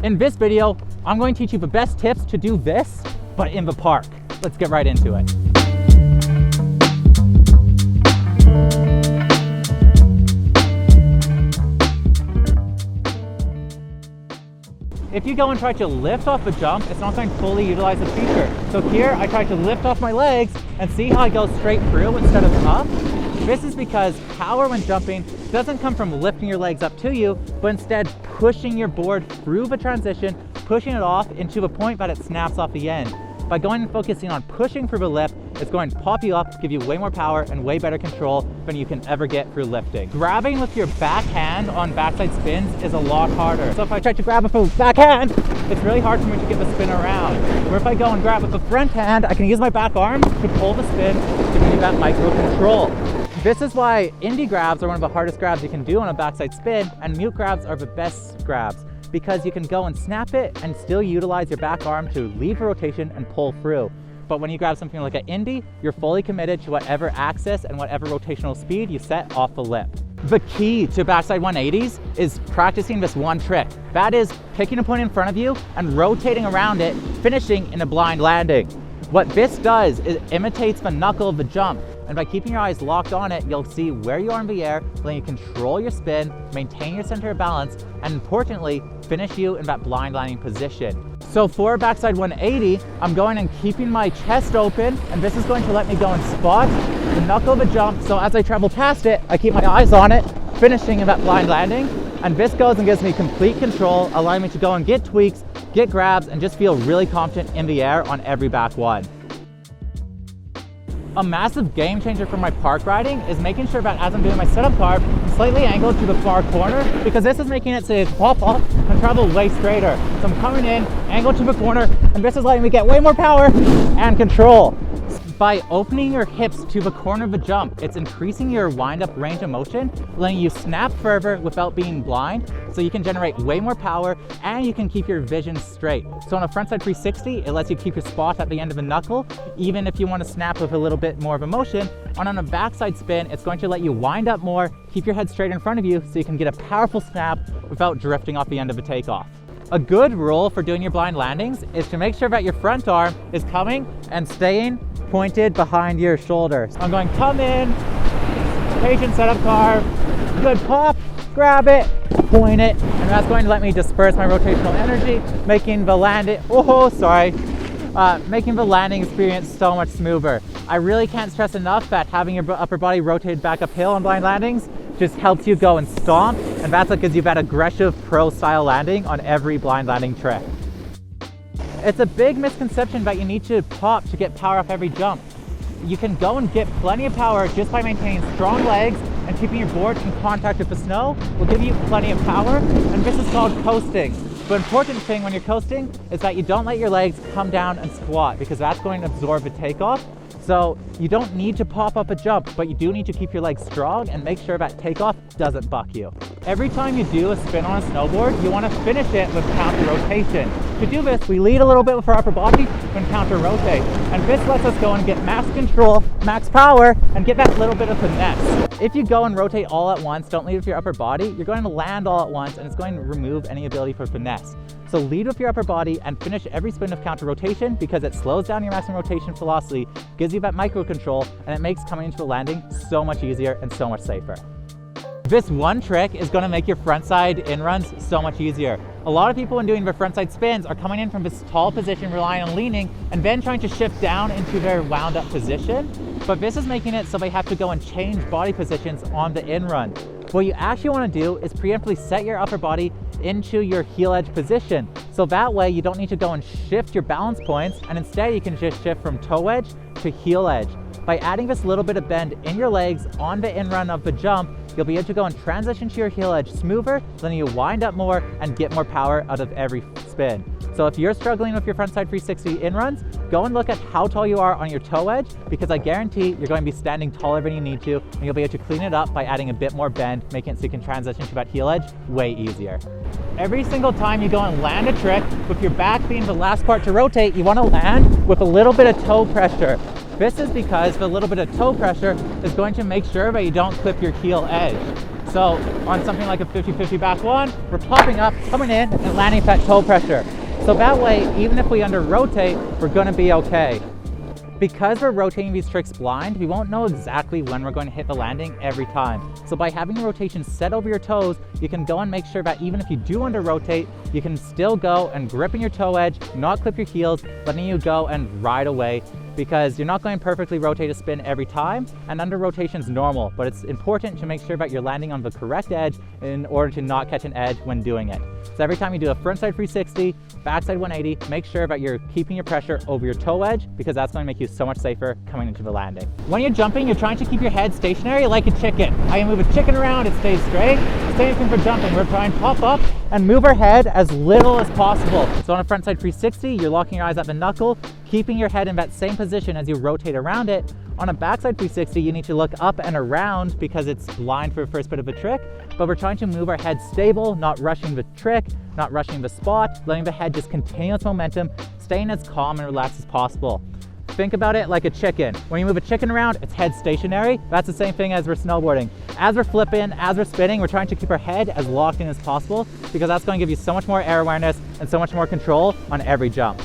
In this video, I'm going to teach you the best tips to do this, but in the park. Let's get right into it. If you go and try to lift off the jump, it's not going to fully utilize the feature. So here, I try to lift off my legs and see how I go straight through instead of up. This is because power when jumping doesn't come from lifting your legs up to you, but instead pushing your board through the transition, pushing it off into the point that it snaps off the end. By going and focusing on pushing through the lift, it's going to pop you up, give you way more power and way better control than you can ever get through lifting. Grabbing with your back hand on backside spins is a lot harder. So if I try to grab it with the back hand, it's really hard for me to get the spin around. Where if I go and grab with the front hand, I can use my back arm to pull the spin to give me that micro control. This is why indie grabs are one of the hardest grabs you can do on a backside spin, and mute grabs are the best grabs because you can go and snap it and still utilize your back arm to leave a rotation and pull through. But when you grab something like an indie, you're fully committed to whatever axis and whatever rotational speed you set off the lip. The key to backside 180s is practicing this one trick. That is picking a point in front of you and rotating around it, finishing in a blind landing. What this does is it imitates the knuckle of the jump. And by keeping your eyes locked on it, you'll see where you are in the air, letting you control your spin, maintain your center of balance, and importantly, finish you in that blind landing position. So for backside 180, I'm going and keeping my chest open, and this is going to let me go and spot the knuckle of the jump. So as I travel past it, I keep my eyes on it, finishing in that blind landing. And this goes and gives me complete control, allowing me to go and get tweaks, get grabs, and just feel really confident in the air on every back one. A massive game changer for my park riding is making sure that as I'm doing my setup carve, I'm slightly angled to the far corner, because this is making it so you pop off and travel way straighter. So I'm coming in, angled to the corner, and this is letting me get way more power and control. By opening your hips to the corner of the jump, it's increasing your wind-up range of motion, letting you snap further without being blind, so you can generate way more power and you can keep your vision straight. So on a frontside 360, it lets you keep your spot at the end of the knuckle, even if you want to snap with a little bit more of a motion. And on a backside spin, it's going to let you wind up more, keep your head straight in front of you, so you can get a powerful snap without drifting off the end of the takeoff. A good rule for doing your blind landings is to make sure that your front arm is coming and staying pointed behind your shoulders. I'm going come in, patient setup carve, good pop, grab it, point it, and that's going to let me disperse my rotational energy, making the landing, making the landing experience so much smoother. I really can't stress enough that having your upper body rotated back uphill on blind landings just helps you go and stomp, and that's what gives you that aggressive pro style landing on every blind landing trick. It's a big misconception that you need to pop to get power off every jump. You can go and get plenty of power just by maintaining strong legs, and keeping your board in contact with the snow will give you plenty of power, and this is called coasting. The important thing when you're coasting is that you don't let your legs come down and squat, because that's going to absorb the takeoff. So you don't need to pop up a jump, but you do need to keep your legs strong and make sure that takeoff doesn't buck you. Every time you do a spin on a snowboard, you want to finish it with counter rotation. To do this, we lead a little bit with our upper body and counter rotate. And this lets us go and get max control, max power, and get that little bit of finesse. If you go and rotate all at once, don't lead with your upper body, you're going to land all at once, and it's going to remove any ability for finesse. So lead with your upper body and finish every spin of counter rotation, because it slows down your maximum rotation velocity, gives you that micro control, and it makes coming into the landing so much easier and so much safer. This one trick is going to make your frontside in-runs so much easier. A lot of people when doing their frontside spins are coming in from this tall position, relying on leaning, and then trying to shift down into their wound up position. But this is making it so they have to go and change body positions on the in-run. What you actually want to do is preemptively set your upper body into your heel edge position. So that way you don't need to go and shift your balance points, and instead you can just shift from toe edge to heel edge. By adding this little bit of bend in your legs on the in-run of the jump, you'll be able to go and transition to your heel edge smoother, letting you wind up more and get more power out of every spin. So if you're struggling with your frontside 360 in-runs, go and look at how tall you are on your toe edge, because I guarantee you're going to be standing taller than you need to, and you'll be able to clean it up by adding a bit more bend, making it so you can transition to that heel edge way easier. Every single time you go and land a trick, with your back being the last part to rotate, you want to land with a little bit of toe pressure. This is because the little bit of toe pressure is going to make sure that you don't clip your heel edge. So on something like a 50-50 back one, we're popping up, coming in, and landing at that toe pressure. So that way, even if we under rotate, we're gonna be okay. Because we're rotating these tricks blind, we won't know exactly when we're going to hit the landing every time. So by having the rotation set over your toes, you can go and make sure that even if you do under rotate, you can still go and gripping your toe edge, not clip your heels, letting you go and ride away, because you're not going to perfectly rotate a spin every time, and under rotation is normal, but it's important to make sure that you're landing on the correct edge in order to not catch an edge when doing it. So every time you do a frontside 360, backside 180, make sure that you're keeping your pressure over your toe edge, because that's going to make you so much safer coming into the landing. When you're jumping, you're trying to keep your head stationary like a chicken. How you move a chicken around, it stays straight. Same thing for jumping. We're trying to pop up and move our head as little as possible. So on a frontside 360, you're locking your eyes at the knuckle, keeping your head in that same position as you rotate around it. On a backside 360, you need to look up and around because it's blind for the first bit of a trick, but we're trying to move our head stable, not rushing the trick, not rushing the spot, letting the head just continue its momentum, staying as calm and relaxed as possible. Think about it like a chicken. When you move a chicken around, its head stationary. That's the same thing as we're snowboarding. As we're flipping, as we're spinning, we're trying to keep our head as locked in as possible, because that's going to give you so much more air awareness and so much more control on every jump.